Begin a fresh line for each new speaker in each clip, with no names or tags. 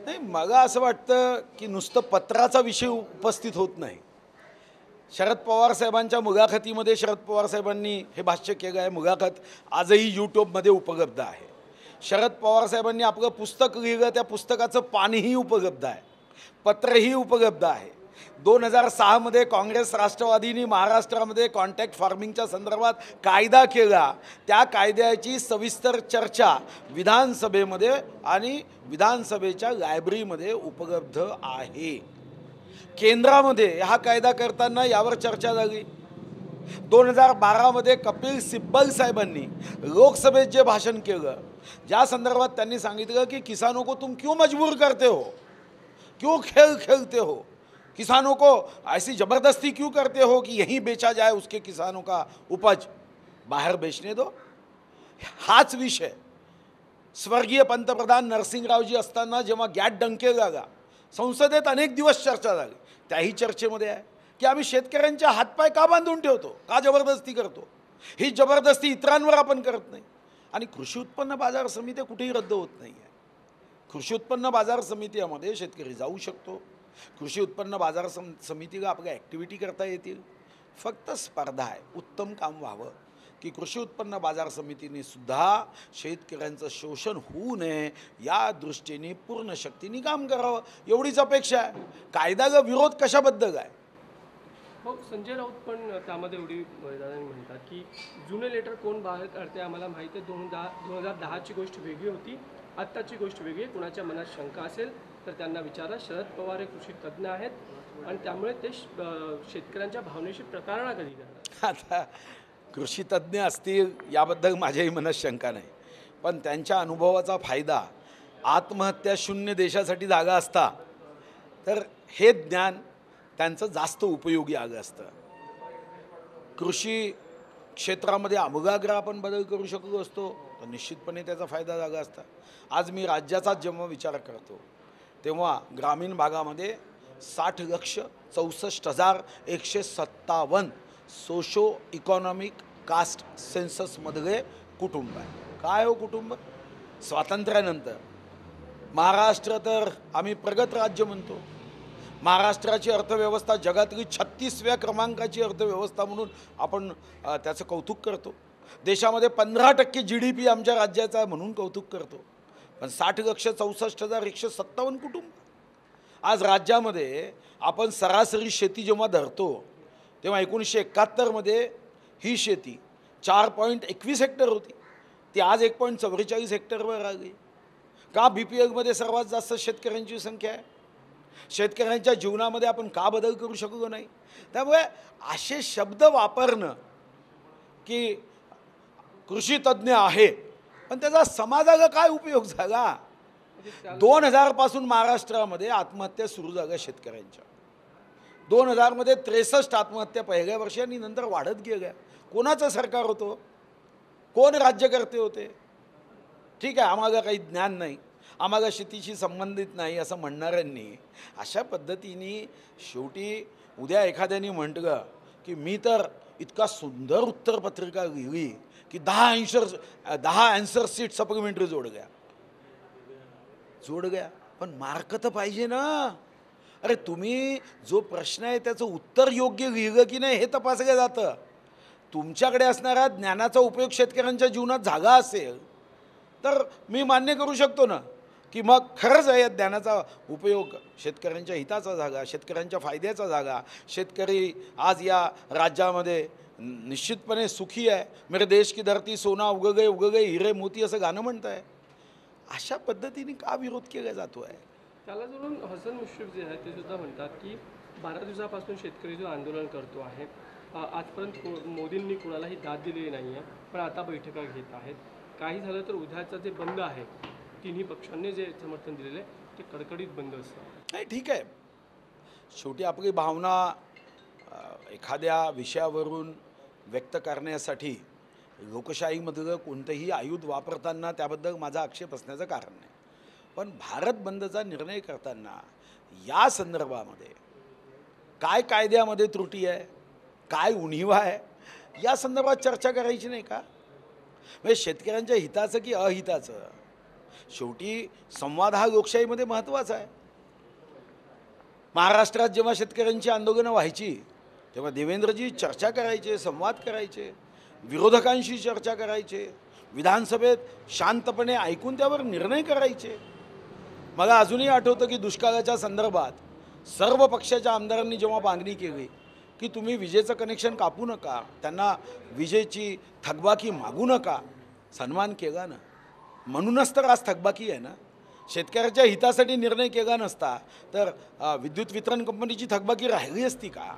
नाही, मला असं वाटतं की नुसतं पत्राचा विषय उपस्थित होत नाही. शरद पवार साहेबांच्या मुलाखतीमध्ये शरद पवार साहेबांनी हे भाष्य केलं आहे. मुलाखत आजही यूट्यूबमध्ये उपलब्ध आहे. शरद पवार साहेबांनी आपलं पुस्तक लिहिलं, त्या पुस्तकाचं पानही उपलब्ध आहे, पत्रही उपलब्ध आहे. 2006मध्ये काँग्रेस राष्ट्रवादीने महाराष्ट्रामध्ये कॉन्ट्रॅक्ट फार्मिंगच्या संदर्भात कायदा केला. त्या कायद्याची सविस्तर चर्चा विधानसभेमध्ये आणि विधानसभेच्या लायब्ररीमध्ये उपलब्ध आहे. केंद्रामध्ये हा कायदा करताना यावर चर्चा झाली. 2012मध्ये कपिल सिब्बल साहेबांनी लोकसभेत जे भाषण केलं, ज्या संदर्भात त्यांनी सांगितलं की किसानों को तुम क्यों मजबूर करते हो, क्यों खेल खेलते हो, किसानों को ऐसी ज़बरदस्ती क्यों करते हो कि यहीं बेचा जाए उसके किसानों का उपज, बाहर बेचने दो. हाच विषय स्वर्गीय पंतप्रधान नरसिंहरावजी असताना जेव्हा गॅट डंके लागा, संसदेत अनेक दिवस चर्चा झाली. त्याही चर्चेमध्ये आहे की आम्ही शेतकऱ्यांच्या हातपाय का बांधून ठेवतो, का जबरदस्ती करतो. ही जबरदस्ती इतरांवर आपण करत नाही. आणि कृषी उत्पन्न बाजार समिती कुठेही रद्द होत नाही आहे. कृषी उत्पन्न बाजार समितीमध्ये शेतकरी जाऊ शकतो. कृषी उत्पन्न बाजार समितीला आपल्या ॲक्टिव्हिटी करता येतील. फक्त स्पर्धा आहे, उत्तम काम व्हावं की कृषी उत्पन्न बाजार समितीने सुद्धा शेतकऱ्यांचं शोषण होऊ नये या दृष्टीने पूर्ण शक्तीने काम करावं, एवढीच अपेक्षा आहे. कायद्याला विरोध कशाबद्दल आहे.
हो, संजय राऊत पण त्यामध्ये एवढी दादांनी म्हणतात की जुने लेटर कोण बाहेर काढते आम्हाला माहिती आहे. 2010ची गोष्ट वेगळी होती, आत्ताची गोष्ट वेगळी. कुणाच्या मनात शंका असेल तर त्यांना विचारा. शरद पवार हे कृषी तज्ज्ञ आहेत आणि त्यामुळे ते शेतकऱ्यांच्या भावनेशी प्रतारणा कधी करतात.
आता कृषी तज्ज्ञ असतील याबद्दल माझ्याही मनात शंका नाही, पण त्यांच्या अनुभवाचा फायदा आत्महत्या शून्य देशासाठी जागा असता तर हे ज्ञान त्यांचं जास्त उपयोगी आलं असतं. कृषी क्षेत्रामध्ये आमूलाग्र आपण बदल करू शकलो असतो तर निश्चितपणे त्याचा फायदा झाला असता. आज मी राज्याचाच जेव्हा विचार करतो तेव्हा ग्रामीण भागामध्ये 60,64,157 सोशो इकॉनॉमिक कास्ट सेन्ससमधले कुटुंब आहे. काय हो कुटुंब. स्वातंत्र्यानंतर महाराष्ट्र तर आम्ही प्रगत राज्य म्हणतो. महाराष्ट्राची अर्थव्यवस्था जगातली 36व्या क्रमांकाची अर्थव्यवस्था म्हणून आपण त्याचं कौतुक करतो. देशामध्ये 15% GDP आमच्या राज्याचा म्हणून कौतुक करतो. पण 60,64,157 कुटुंब. आज राज्यामध्ये आपण सरासरी शेती जेव्हा धरतो तेव्हा 1971मध्ये ही शेती 4.21 हेक्टर होती, ती आज 1.44 हेक्टरवर आली. का BPLमध्ये सर्वात जास्त शेतकऱ्यांची संख्या आहे. शेतकऱ्यांच्या जीवनामध्ये आपण का बदल करू शकलो नाही. त्यामुळे असे शब्द वापरणं की कृषी तज्ज्ञ आहे पण त्याचा समाजाला काय उपयोग झाला. 2000 पासून महाराष्ट्रामध्ये आत्महत्या सुरू झाल्या शेतकऱ्यांच्या. 2000मध्ये 63 आत्महत्या पहिल्या वर्षी आणि नंतर वाढत गेल्या. कोणाचं सरकार होतं, कोण राज्यकर्ते होते. ठीक आहे, आम्हाला काही ज्ञान नाही, आम्हाला शेतीशी संबंधित नाही असं म्हणणाऱ्यांनी अशा पद्धतीने शेवटी उद्या एखाद्याने म्हटलं की मी तर इतका सुंदर उत्तरपत्रिका लिहिली की 10 आन्सर सीट सप्लिमेंटरी जोड गया. पण मार्क तर पाहिजे ना. अरे तुम्ही जो प्रश्न आहे त्याचं उत्तर योग्य लिहिलं की नाही हे तपासलं जातं. तुमच्याकडे असणारा ज्ञानाचा उपयोग शेतकऱ्यांच्या जीवनात झाला असेल तर मी मान्य करू शकतो ना की मग खरंच या ज्ञानाचा उपयोग शेतकऱ्यांच्या हिताचा झाला, शेतकऱ्यांच्या फायद्याचा झाला. शेतकरी आज या राज्यामध्ये निश्चितपणे सुखी आहे. मेरे देश की धरती सोना उग गए हिरे मोती असं गाणं म्हणत आहे. अशा पद्धतीने का विरोध केला जातो आहे.
त्याला जोडून हसन मुश्रीफ जे आहेत ते सुद्धा म्हणतात की 12 दिवसापासून शेतकरी जो आंदोलन करतो आहे, आजपर्यंत मोदींनी कुणालाही दाद दिलेली नाही आहे, पण आता बैठका घेत आहेत. काही झालं तर उद्याचं जे बंद आहे तिन्ही पक्षांनी जे समर्थन दिलेलं आहे ते कडकडीत बंद असतं.
नाही ठीक आहे, शेवटी आपली भावना एखाद्या विषयावरून व्यक्त करण्यासाठी लोकशाहीमधलं कोणतंही आयुध वापरताना त्याबद्दल माझा आक्षेप असण्याचं कारण नाही. पण भारत बंदचा निर्णय करताना या संदर्भामध्ये काय कायद्यामध्ये त्रुटी आहे, काय उणीवा आहे या संदर्भात चर्चा करायची नाही का. म्हणजे शेतकऱ्यांच्या हिताचं की अहिताचं. शेवटी संवाद हा लोकशाहीमध्ये महत्त्वाचा आहे. महाराष्ट्रात जेव्हा शेतकऱ्यांची आंदोलनं व्हायची तेव्हा देवेंद्रजी चर्चा करायचे, संवाद करायचे, विरोधकांशी चर्चा करायचे, विधानसभेत शांतपणे ऐकून त्यावर निर्णय करायचे. मला अजूनही आठवतं की दुष्काळाच्या संदर्भात सर्व पक्षाच्या आमदारांनी जेव्हा मागणी केली की तुम्ही विजेचं कनेक्शन कापू नका, त्यांना विजेची थकबाकी मागू नका, सन्मान केला ना. म्हणूनच तर आज थकबाकी आहे ना. शेतकऱ्याच्या हितासाठी निर्णय केला नसता तर विद्युत वितरण कंपनीची थकबाकी राहिली असती का?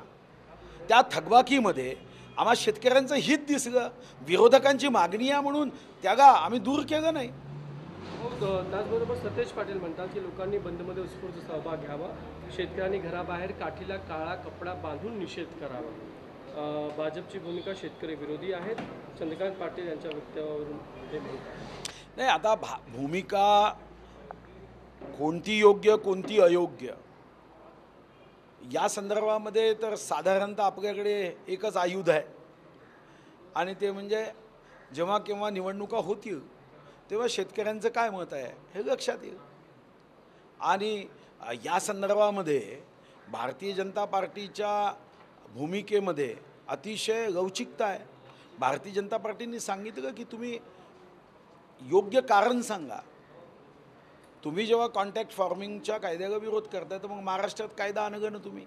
त्या थकबाकीमध्ये आम्हा शेतकऱ्यांचं हित दिसलं, विरोधकांची मागणी आहे म्हणून त्याला आम्ही दूर केलं नाही.
हो, त्याचबरोबर सतेज पाटील म्हणतात की लोकांनी बंदमध्ये उत्स्फूर्त सहभाग घ्यावा, शेतकऱ्यांनी घराबाहेर काठीला काळा कपडा बांधून निषेध करावा. भाजपची भूमिका शेतकरी विरोधी आहेत, चंद्रकांत पाटील यांच्या वक्तव्यावरून ते म्हणतात.
नाही, आता भूमिका कोणती योग्य कोणती अयोग्य या संदर्भामध्ये तर साधारणतः आपल्याकडे एकच आयुध आहे आणि ते म्हणजे जेव्हा केव्हा निवडणुका होतील तेव्हा शेतकऱ्यांचं काय मत आहे हे लक्षात येईल. आणि या संदर्भामध्ये भारतीय जनता पार्टीच्या भूमिकेमध्ये अतिशय लवचिकता आहे. भारतीय जनता पार्टीने सांगितलं की तुम्ही योग्य कारण सांगा. तुम्ही जेव्हा कॉन्ट्रॅक्ट फार्मिंगच्या कायद्याला विरोध करताय तर मग महाराष्ट्रात कायदा आणलं ना तुम्ही.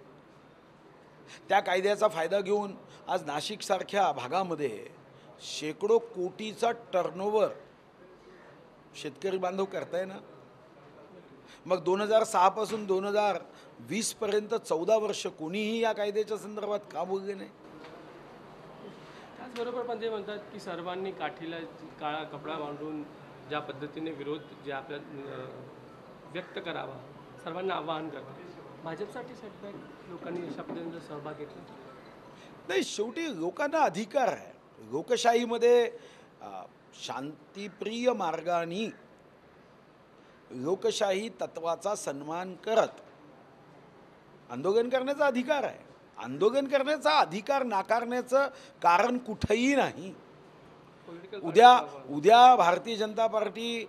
त्या कायद्याचा फायदा घेऊन आज नाशिकसारख्या भागामध्ये शेकडो कोटीचा टर्नओव्हर शेतकरी बांधव करताय ना. मग 2006 पासून 2020 पर्यंत 14 वर्ष कोणीही या कायद्याच्या संदर्भात का बोलले नाही.
त्याचबरोबर पण ते म्हणतात की सर्वांनी काठीला काळा कपडा बांधून ज्या पद्धतीने विरोध जे आपल्या व्यक्त करावा, सर्वांना आवाहन करतात. भाजपसाठी सेटबॅक लोकांनी अशा पद्धतीने सहभाग घेतला
नाही. शेवटी लोकांना अधिकार आहे. लोकशाहीमध्ये शांतिप्रिय मार्गाने लोकशाही तत्वाचा सन्मान करत आंदोलन करण्याचा अधिकार आहे. आंदोलन करण्याचा अधिकार नाकारण्याचं कारण कुठंही नाही. उद्या भारतीय जनता पार्टी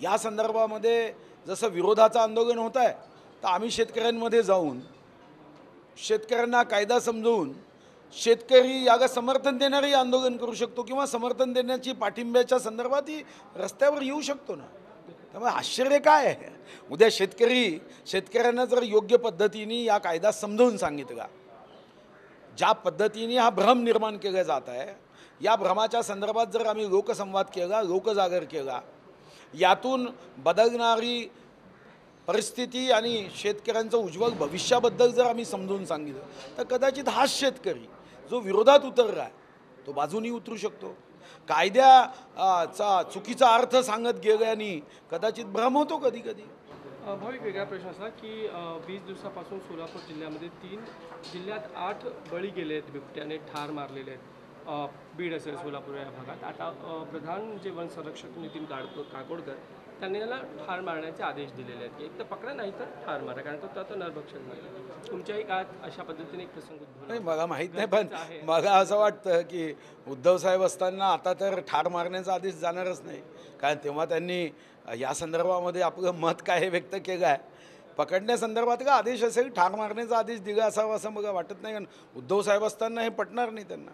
या संदर्भामध्ये जसं विरोधाचं आंदोलन होत आहे तर आम्ही शेतकऱ्यांमध्ये जाऊन शेतकऱ्यांना कायदा समजवून शेतकरी याला समर्थन देणारही आंदोलन करू शकतो किंवा समर्थन देण्याची पाठिंब्याच्या संदर्भातही रस्त्यावर येऊ शकतो ना. त्यामुळे आश्चर्य काय आहे. उद्या शेतकऱ्यांना जर योग्य पद्धतीने या कायदा समजावून सांगितला, ज्या पद्धतीने हा भ्रम निर्माण केला जात आहे, या भ्रमाच्या संदर्भात जर आम्ही लोकसंवाद केला, लोकजागर केला, यातून बदलणारी परिस्थिती आणि शेतकऱ्यांचं उज्ज्वल भविष्याबद्दल जर आम्ही समजून सांगितलं तर कदाचित हाच शेतकरी जो विरोधात उतरला आहे तो बाजूनी उतरू शकतो. कायद्याचा चुकीचा अर्थ सांगत गेल्याने कदाचित भ्रम होतो कधी कधी.
भाविक वेगळा प्रश्न असा की 20 दिवसापासून सोलापूर जिल्ह्यामध्ये 3 जिल्ह्यात 8 बळी गेले आहेत, बिबट्याने ठार मारलेले आहेत. बीड असेल, सोलापूर या भागात. आता प्रधान जे वन संरक्षक नितीन काकोडकर त्यांनी त्याला ठार मारण्याचे आदेश दिलेले आहेत की एक तर पकडा नाही तर ठार मारा, कारण तो आता नरभक्षक झाला. तुमच्याही काळात अशा पद्धतीने एक प्रसंग उद्भवला?
नाही, मला माहीत नाही, पण मला असं वाटतं की उद्धव साहेब असताना आता तर ठार मारण्याचा आदेश जाणारच नाही, कारण तेव्हा त्यांनी या संदर्भामध्ये आपलं मत काय हे व्यक्त केलं आहे. पकडण्यासंदर्भात का आदेश असेल, ठार मारण्याचा आदेश दिला असावा असं मला वाटत नाही, कारण उद्धव साहेब असताना हे पटणार नाही त्यांना.